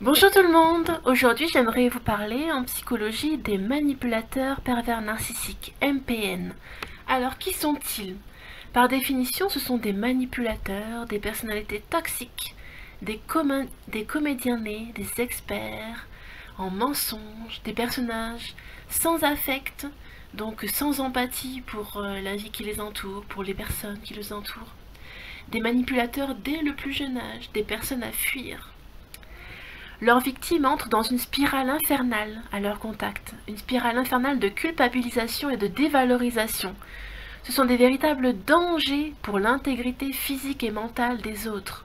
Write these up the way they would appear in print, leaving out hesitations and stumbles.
Bonjour tout le monde, aujourd'hui j'aimerais vous parler en psychologie des manipulateurs pervers narcissiques, MPN. Alors qui sont-ils? Par définition, ce sont des manipulateurs, des personnalités toxiques, des comédiens nés, des experts en mensonges, des personnages sans affect, donc sans empathie pour la vie qui les entoure, pour les personnes qui les entourent. Des manipulateurs dès le plus jeune âge, des personnes à fuir. Leurs victimes entrent dans une spirale infernale à leur contact, une spirale infernale de culpabilisation et de dévalorisation. Ce sont des véritables dangers pour l'intégrité physique et mentale des autres.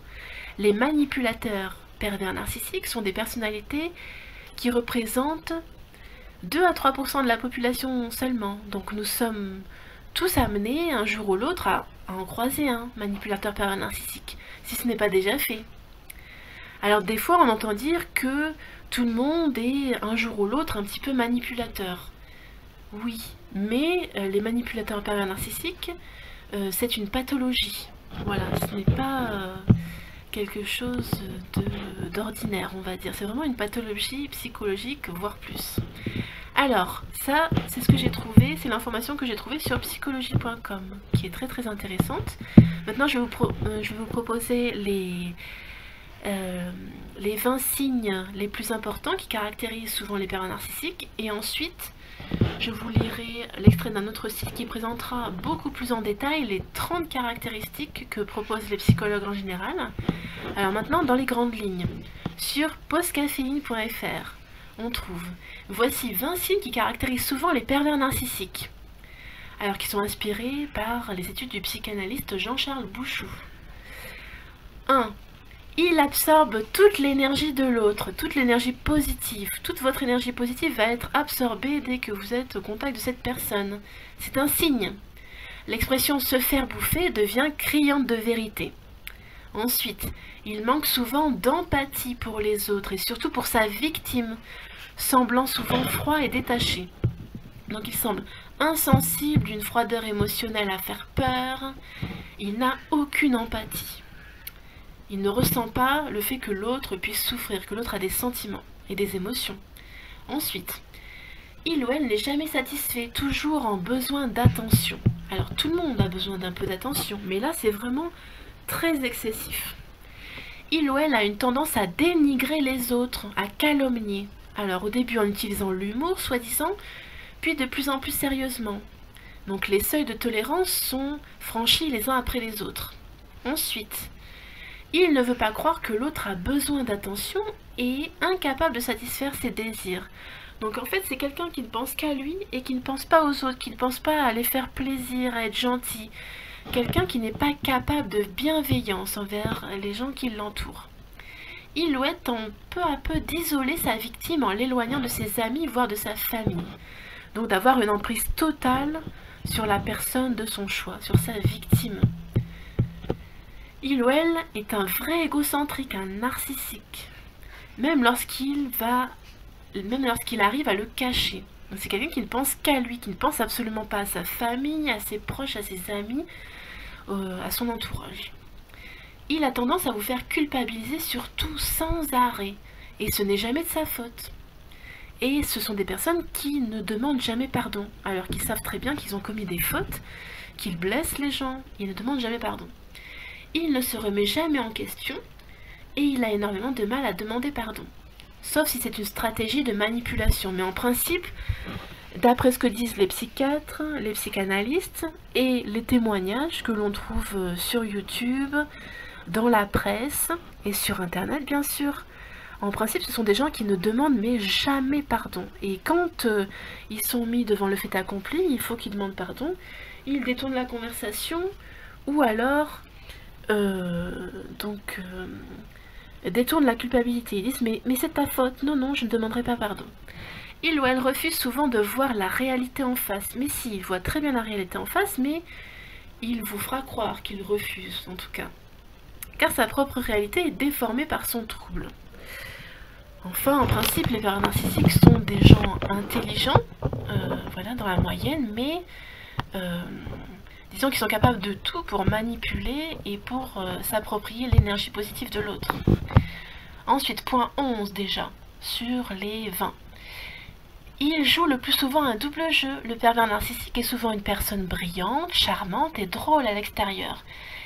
Les manipulateurs pervers narcissiques sont des personnalités qui représentent 2 à 3% de la population seulement. Donc nous sommes tous amenés un jour ou l'autre à en croiser un manipulateur pervers narcissique, si ce n'est pas déjà fait. Alors des fois on entend dire que tout le monde est un jour ou l'autre un petit peu manipulateur. Oui, mais les manipulateurs pervers narcissiques, c'est une pathologie. Voilà, ce n'est pas quelque chose d'ordinaire, on va dire. C'est vraiment une pathologie psychologique, voire plus. Alors, ça, c'est ce que j'ai trouvé, c'est l'information que j'ai trouvée sur psychologie.com, qui est très très intéressante. Maintenant, je vais vous proposer les 20 signes les plus importants qui caractérisent souvent les pervers narcissiques, et ensuite je vous lirai l'extrait d'un autre site qui présentera beaucoup plus en détail les 30 caractéristiques que proposent les psychologues en général. Alors maintenant, dans les grandes lignes, sur postcaféine.fr, on trouve « Voici 20 signes qui caractérisent souvent les pervers narcissiques », alors qui sont inspirés par les études du psychanalyste Jean-Charles Bouchoux. 1. Il absorbe toute l'énergie de l'autre, toute l'énergie positive. Toute votre énergie positive va être absorbée dès que vous êtes au contact de cette personne. C'est un signe. L'expression se faire bouffer devient criante de vérité. Ensuite, il manque souvent d'empathie pour les autres et surtout pour sa victime, semblant souvent froid et détaché. Donc il semble insensible, d'une froideur émotionnelle à faire peur. Il n'a aucune empathie. Il ne ressent pas le fait que l'autre puisse souffrir, que l'autre a des sentiments et des émotions. Ensuite, il ou elle n'est jamais satisfait, toujours en besoin d'attention. Alors tout le monde a besoin d'un peu d'attention, mais là c'est vraiment très excessif. Il ou elle a une tendance à dénigrer les autres, à calomnier. Alors au début en utilisant l'humour, soi-disant, puis de plus en plus sérieusement. Donc les seuils de tolérance sont franchis les uns après les autres. Ensuite, il ne veut pas croire que l'autre a besoin d'attention et est incapable de satisfaire ses désirs. Donc en fait, c'est quelqu'un qui ne pense qu'à lui et qui ne pense pas aux autres, qui ne pense pas à les faire plaisir, à être gentil. Quelqu'un qui n'est pas capable de bienveillance envers les gens qui l'entourent. Il ou elle tente peu à peu d'isoler sa victime en l'éloignant de ses amis, voire de sa famille. Donc d'avoir une emprise totale sur la personne de son choix, sur sa victime. Il ou elle est un vrai égocentrique, un narcissique, même lorsqu'il arrive à le cacher. C'est quelqu'un qui ne pense qu'à lui, qui ne pense absolument pas à sa famille, à ses proches, à ses amis, à son entourage. Il a tendance à vous faire culpabiliser sur tout sans arrêt, et ce n'est jamais de sa faute. Et ce sont des personnes qui ne demandent jamais pardon, alors qu'ils savent très bien qu'ils ont commis des fautes, qu'ils blessent les gens, ils ne demandent jamais pardon. Il ne se remet jamais en question et il a énormément de mal à demander pardon. Sauf si c'est une stratégie de manipulation. Mais en principe, d'après ce que disent les psychiatres, les psychanalystes et les témoignages que l'on trouve sur YouTube, dans la presse et sur Internet bien sûr, en principe ce sont des gens qui ne demandent mais jamais pardon. Et quand ils sont mis devant le fait accompli, il faut qu'ils demandent pardon, ils détournent la conversation ou alors détournent la culpabilité. Ils disent mais c'est ta faute, non, je ne demanderai pas pardon. Il ou elle refuse souvent de voir la réalité en face. Mais si, il voit très bien la réalité en face, mais il vous fera croire qu'il refuse, en tout cas. Car sa propre réalité est déformée par son trouble. Enfin, en principe, les pervers narcissiques sont des gens intelligents, voilà, dans la moyenne, mais disons qu'ils sont capables de tout pour manipuler et pour s'approprier l'énergie positive de l'autre. Ensuite, point 11 déjà, sur les 20. Il joue le plus souvent un double jeu. Le pervers narcissique est souvent une personne brillante, charmante et drôle à l'extérieur.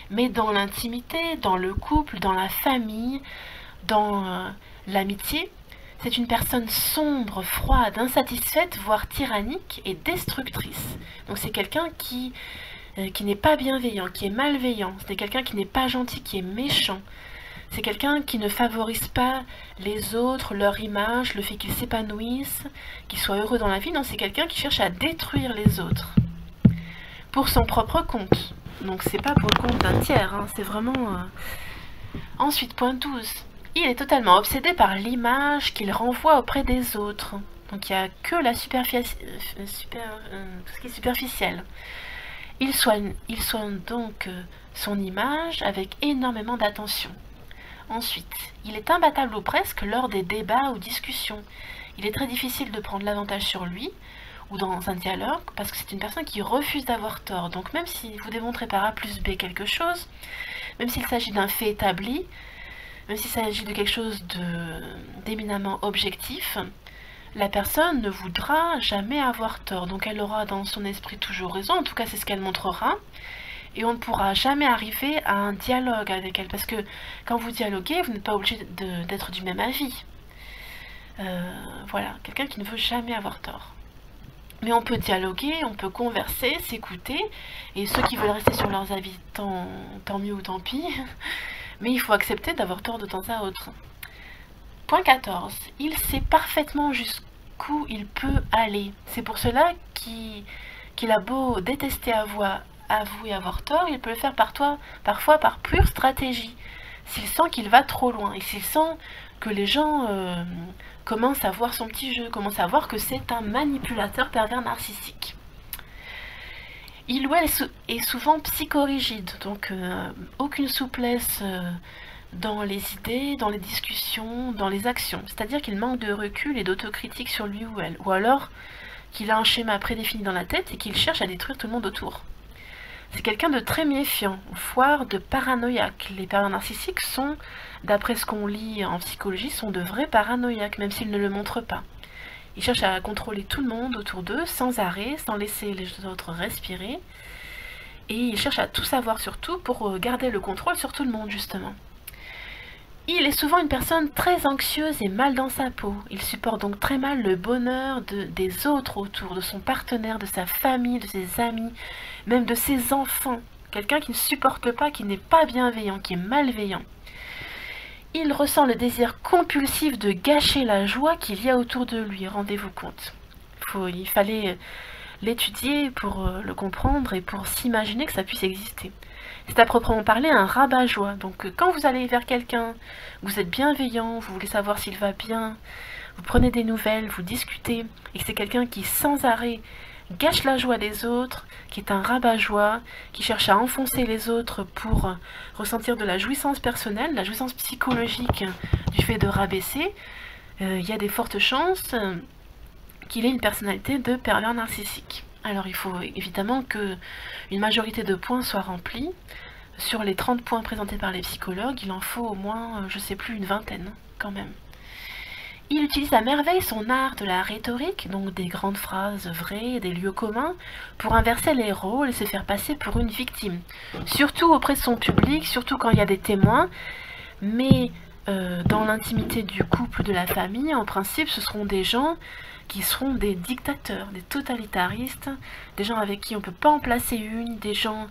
Mais dans l'intimité, dans le couple, dans la famille, dans l'amitié, c'est une personne sombre, froide, insatisfaite, voire tyrannique et destructrice. Donc c'est quelqu'un qui n'est pas bienveillant, qui est malveillant. C'est quelqu'un qui n'est pas gentil, qui est méchant. C'est quelqu'un qui ne favorise pas les autres, leur image, le fait qu'ils s'épanouissent, qu'ils soient heureux dans la vie. Non, c'est quelqu'un qui cherche à détruire les autres. Pour son propre compte. Donc c'est pas pour le compte d'un tiers, hein, c'est vraiment... Ensuite, point 12. Il est totalement obsédé par l'image qu'il renvoie auprès des autres. Donc il n'y a que la tout ce qui est superficiel. Il soigne donc son image avec énormément d'attention. Ensuite, il est imbattable ou presque lors des débats ou discussions. Il est très difficile de prendre l'avantage sur lui ou dans un dialogue parce que c'est une personne qui refuse d'avoir tort. Donc même si vous démontrez par A plus B quelque chose, même s'il s'agit d'un fait établi, même s'il s'agit de quelque chose d'éminemment objectif, la personne ne voudra jamais avoir tort. Donc elle aura dans son esprit toujours raison, en tout cas c'est ce qu'elle montrera. Et on ne pourra jamais arriver à un dialogue avec elle. Parce que quand vous dialoguez, vous n'êtes pas obligé d'être du même avis. Voilà, quelqu'un qui ne veut jamais avoir tort. Mais on peut dialoguer, on peut converser, s'écouter. Et ceux qui veulent rester sur leurs avis, tant mieux ou tant pis. Mais il faut accepter d'avoir tort de temps à autre. Point 14. Il sait parfaitement jusqu'où il peut aller. C'est pour cela qu'il a beau détester avouer avoir tort, il peut le faire parfois par pure stratégie. S'il sent qu'il va trop loin et s'il sent que les gens commencent à voir son petit jeu, commencent à voir que c'est un manipulateur pervers narcissique. Il ou elle est souvent psychorigide, donc aucune souplesse dans les idées, dans les discussions, dans les actions. C'est-à-dire qu'il manque de recul et d'autocritique sur lui ou elle. Ou alors qu'il a un schéma prédéfini dans la tête et qu'il cherche à détruire tout le monde autour. C'est quelqu'un de très méfiant, voire de paranoïaque. Les pervers narcissiques sont, d'après ce qu'on lit en psychologie, sont de vrais paranoïaques, même s'ils ne le montrent pas. Ils cherchent à contrôler tout le monde autour d'eux, sans arrêt, sans laisser les autres respirer. Et ils cherchent à tout savoir sur tout pour garder le contrôle sur tout le monde, justement. Il est souvent une personne très anxieuse et mal dans sa peau. Il supporte donc très mal le bonheur des autres autour, de son partenaire, de sa famille, de ses amis, même de ses enfants. Quelqu'un qui ne supporte pas, qui n'est pas bienveillant, qui est malveillant. Il ressent le désir compulsif de gâcher la joie qu'il y a autour de lui, rendez-vous compte. Il fallait l'étudier pour le comprendre et pour s'imaginer que ça puisse exister. C'est à proprement parler un rabat-joie. Donc quand vous allez vers quelqu'un, vous êtes bienveillant, vous voulez savoir s'il va bien, vous prenez des nouvelles, vous discutez, et que c'est quelqu'un qui sans arrêt gâche la joie des autres, qui est un rabat-joie, qui cherche à enfoncer les autres pour ressentir de la jouissance personnelle, la jouissance psychologique du fait de rabaisser, il y a des fortes chances qu'il ait une personnalité de pervers narcissique. Alors il faut évidemment qu'une majorité de points soit remplie. Sur les 30 points présentés par les psychologues, il en faut au moins, je sais plus, une vingtaine quand même. Il utilise à merveille son art de la rhétorique, donc des grandes phrases vraies, des lieux communs, pour inverser les rôles et se faire passer pour une victime. Surtout auprès de son public, surtout quand il y a des témoins, mais dans l'intimité du couple, de la famille, en principe, ce seront des gens qui seront des dictateurs, des totalitaristes, des gens avec qui on ne peut pas en placer une, des gens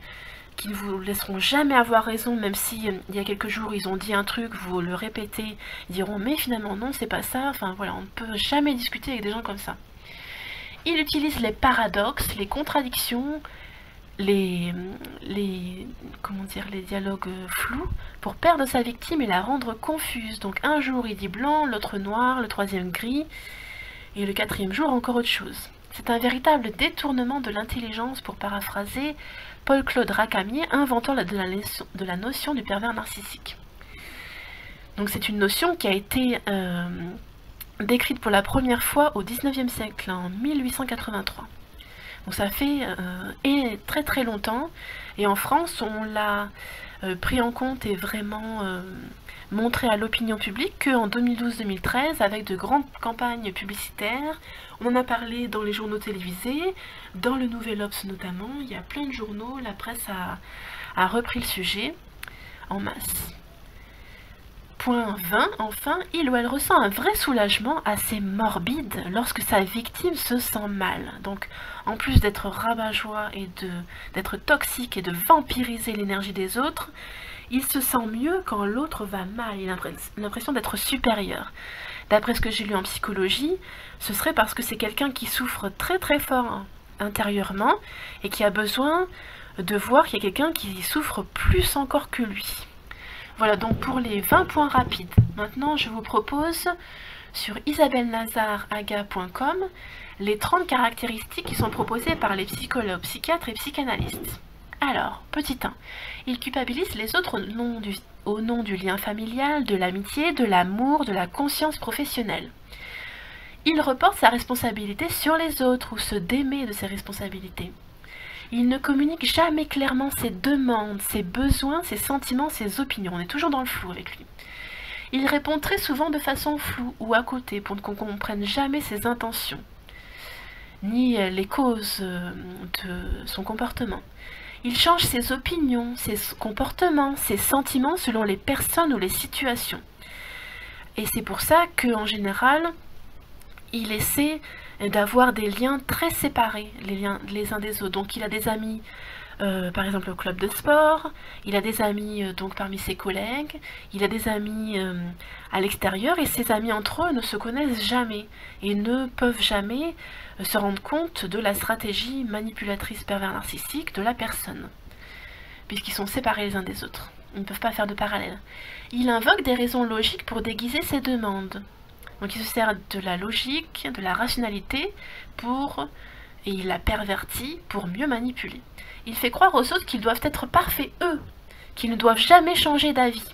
qui ne vous laisseront jamais avoir raison, même si il y a quelques jours ils ont dit un truc, vous le répétez, ils diront mais finalement non c'est pas ça, enfin voilà, on ne peut jamais discuter avec des gens comme ça. Il utilise les paradoxes, les contradictions, les dialogues flous pour perdre sa victime et la rendre confuse. Donc un jour il dit blanc, l'autre noir, le troisième gris, et le quatrième jour encore autre chose. C'est un véritable détournement de l'intelligence, pour paraphraser Paul-Claude Racamier, inventeur de la notion du pervers narcissique. Donc c'est une notion qui a été décrite pour la première fois au XIXe siècle, en 1883. Donc ça fait très très longtemps, et en France on l'a pris en compte et vraiment montré à l'opinion publique qu'en 2012-2013, avec de grandes campagnes publicitaires. On en a parlé dans les journaux télévisés, dans le Nouvel Obs notamment. Il y a plein de journaux, la presse a repris le sujet en masse. Point 20, enfin, il ou elle ressent un vrai soulagement assez morbide lorsque sa victime se sent mal. Donc, en plus d'être rabat-joie et d'être toxique et de vampiriser l'énergie des autres, il se sent mieux quand l'autre va mal. Il a l'impression d'être supérieur. D'après ce que j'ai lu en psychologie, ce serait parce que c'est quelqu'un qui souffre très très fort intérieurement et qui a besoin de voir qu'il y a quelqu'un qui souffre plus encore que lui. Voilà donc pour les 20 points rapides. Maintenant, je vous propose sur isabellenazaraga.com les 30 caractéristiques qui sont proposées par les psychologues, psychiatres et psychanalystes. Alors, petit 1, il culpabilise les autres au nom du lien familial, de l'amitié, de l'amour, de la conscience professionnelle. Il reporte sa responsabilité sur les autres ou se démet de ses responsabilités. Il ne communique jamais clairement ses demandes, ses besoins, ses sentiments, ses opinions. On est toujours dans le flou avec lui. Il répond très souvent de façon floue ou à côté pour qu'on ne comprenne jamais ses intentions, ni les causes de son comportement. Il change ses opinions, ses comportements, ses sentiments selon les personnes ou les situations. Et c'est pour ça qu'en général, il essaie d'avoir des liens très séparés, les liens les uns des autres. Donc il a des amis, par exemple au club de sport, il a des amis donc parmi ses collègues, il a des amis à l'extérieur, et ses amis entre eux ne se connaissent jamais et ne peuvent jamais se rendre compte de la stratégie manipulatrice pervers narcissique de la personne, puisqu'ils sont séparés les uns des autres. Ils ne peuvent pas faire de parallèle. Il invoque des raisons logiques pour déguiser ses demandes. Donc il se sert de la logique, de la rationalité et il la pervertit pour mieux manipuler. Il fait croire aux autres qu'ils doivent être parfaits eux, qu'ils ne doivent jamais changer d'avis,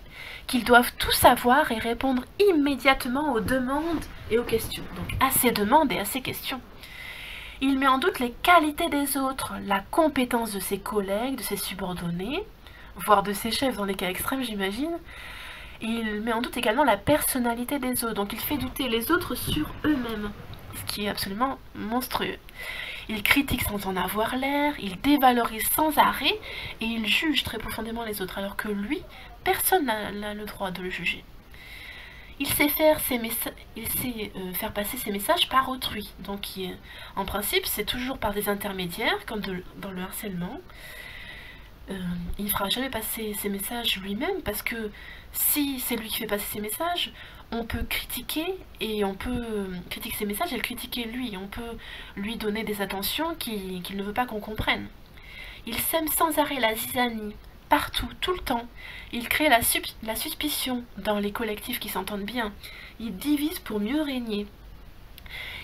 qu'ils doivent tout savoir et répondre immédiatement aux demandes et aux questions. Donc à ces demandes et à ces questions. Il met en doute les qualités des autres, la compétence de ses collègues, de ses subordonnés, voire de ses chefs dans les cas extrêmes, j'imagine. Il met en doute également la personnalité des autres, donc il fait douter les autres sur eux-mêmes, ce qui est absolument monstrueux. Il critique sans en avoir l'air, il dévalorise sans arrêt, et il juge très profondément les autres, alors que lui, personne n'a le droit de le juger. Il sait faire passer ses messages par autrui, donc en principe c'est toujours par des intermédiaires, comme dans le harcèlement. Il ne fera jamais passer ses messages lui-même, parce que si c'est lui qui fait passer ses messages, on peut critiquer ses messages et le critiquer lui. On peut lui donner des attentions qu'il ne veut pas qu'on comprenne. Il sème sans arrêt la zizanie, partout, tout le temps. Il crée la suspicion dans les collectifs qui s'entendent bien. Il divise pour mieux régner.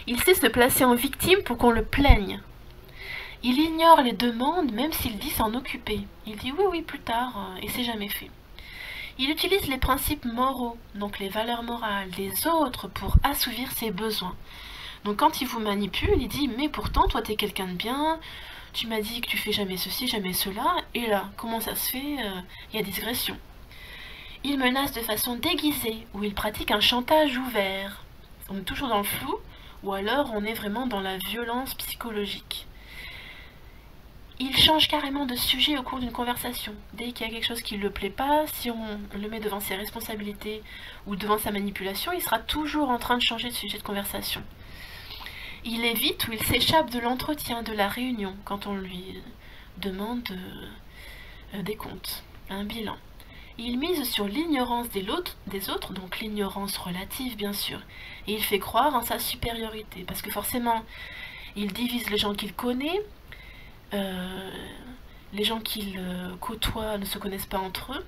Il sait se placer en victime pour qu'on le plaigne. Il ignore les demandes même s'il dit s'en occuper. Il dit oui, oui, plus tard, et c'est jamais fait. Il utilise les principes moraux, donc les valeurs morales des autres pour assouvir ses besoins. Donc quand il vous manipule, il dit « mais pourtant, toi t'es quelqu'un de bien, tu m'as dit que tu fais jamais ceci, jamais cela, et là, comment ça se fait, il y a digression. » Il menace de façon déguisée, ou il pratique un chantage ouvert. On est toujours dans le flou, ou alors on est vraiment dans la violence psychologique. Il change carrément de sujet au cours d'une conversation. Dès qu'il y a quelque chose qui ne le plaît pas, si on le met devant ses responsabilités ou devant sa manipulation, il sera toujours en train de changer de sujet de conversation. Il évite ou il s'échappe de l'entretien, de la réunion, quand on lui demande des comptes, un bilan. Il mise sur l'ignorance des autres, donc l'ignorance relative bien sûr, et il fait croire en sa supériorité, parce que forcément, il divise les gens qu'il connaît. Les gens qu'il côtoie ne se connaissent pas entre eux,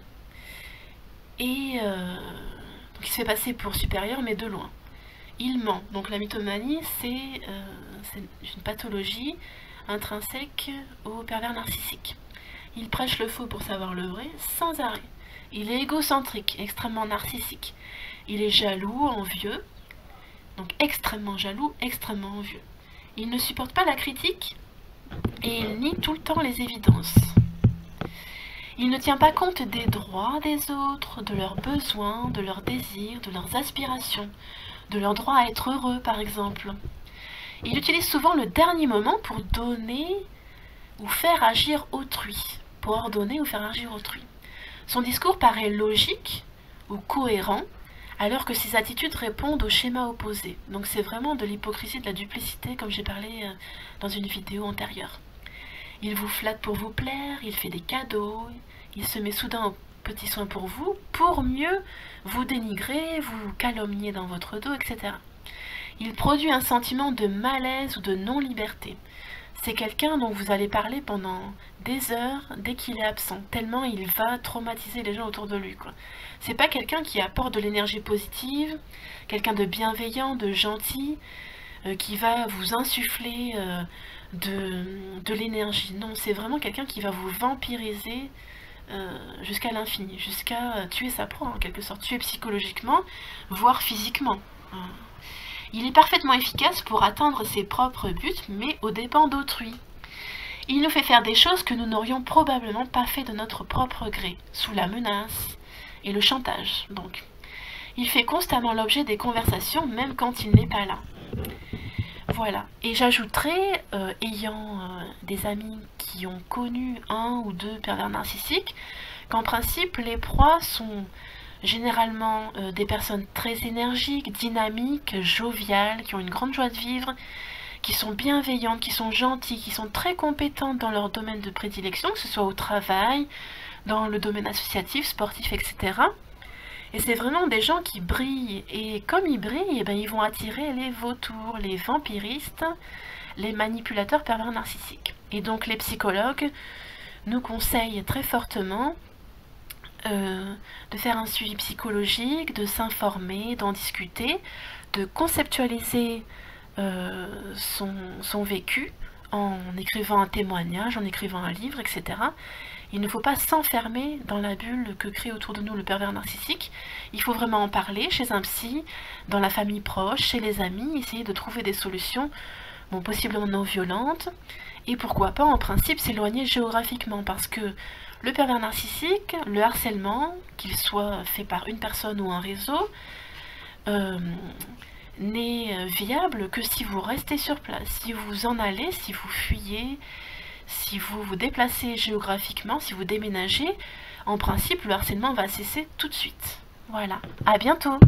et donc il se fait passer pour supérieur mais de loin. Il ment, donc la mythomanie c'est une pathologie intrinsèque au pervers narcissique. Il prêche le faux pour savoir le vrai sans arrêt. Il est égocentrique, extrêmement narcissique. Il est jaloux, envieux, donc extrêmement jaloux, extrêmement envieux. Il ne supporte pas la critique, et il nie tout le temps les évidences. Il ne tient pas compte des droits des autres, de leurs besoins, de leurs désirs, de leurs aspirations, de leur droit à être heureux par exemple. Il utilise souvent le dernier moment pour donner ou faire agir autrui, pour ordonner ou faire agir autrui. Son discours paraît logique ou cohérent, alors que ses attitudes répondent au schéma opposé. Donc c'est vraiment de l'hypocrisie, de la duplicité, comme j'ai parlé dans une vidéo antérieure. Il vous flatte pour vous plaire, il fait des cadeaux, il se met soudain aux petits soins pour mieux vous dénigrer, vous calomnier dans votre dos, etc. Il produit un sentiment de malaise ou de non-liberté. C'est quelqu'un dont vous allez parler pendant des heures dès qu'il est absent, tellement il va traumatiser les gens autour de lui, quoi. C'est pas quelqu'un qui apporte de l'énergie positive, quelqu'un de bienveillant, de gentil, qui va vous insuffler de l'énergie. Non, c'est vraiment quelqu'un qui va vous vampiriser jusqu'à l'infini, jusqu'à tuer sa proie en quelque sorte, tuer psychologiquement, voire physiquement. Il est parfaitement efficace pour atteindre ses propres buts, mais aux dépens d'autrui. Il nous fait faire des choses que nous n'aurions probablement pas fait de notre propre gré, sous la menace et le chantage, donc. Il fait constamment l'objet des conversations, même quand il n'est pas là. Voilà. Et j'ajouterai, ayant des amis qui ont connu un ou deux pervers narcissiques, qu'en principe, les proies sont généralement des personnes très énergiques, dynamiques, joviales, qui ont une grande joie de vivre, qui sont bienveillantes, qui sont gentilles, qui sont très compétentes dans leur domaine de prédilection, que ce soit au travail, dans le domaine associatif, sportif, etc. Et c'est vraiment des gens qui brillent. Et comme ils brillent, eh ben, ils vont attirer les vautours, les vampiristes, les manipulateurs pervers narcissiques. Et donc les psychologues nous conseillent très fortement de faire un suivi psychologique, de s'informer, d'en discuter, de conceptualiser son vécu en écrivant un témoignage, en écrivant un livre, etc. Il ne faut pas s'enfermer dans la bulle que crée autour de nous le pervers narcissique. Il faut vraiment en parler chez un psy, dans la famille proche, chez les amis, essayer de trouver des solutions, bon, possiblement non violentes, et pourquoi pas en principe s'éloigner géographiquement, parce que le pervers narcissique, le harcèlement, qu'il soit fait par une personne ou un réseau, n'est viable que si vous restez sur place, si vous en allez, si vous fuyez, si vous vous déplacez géographiquement, si vous déménagez. En principe, le harcèlement va cesser tout de suite. Voilà, à bientôt!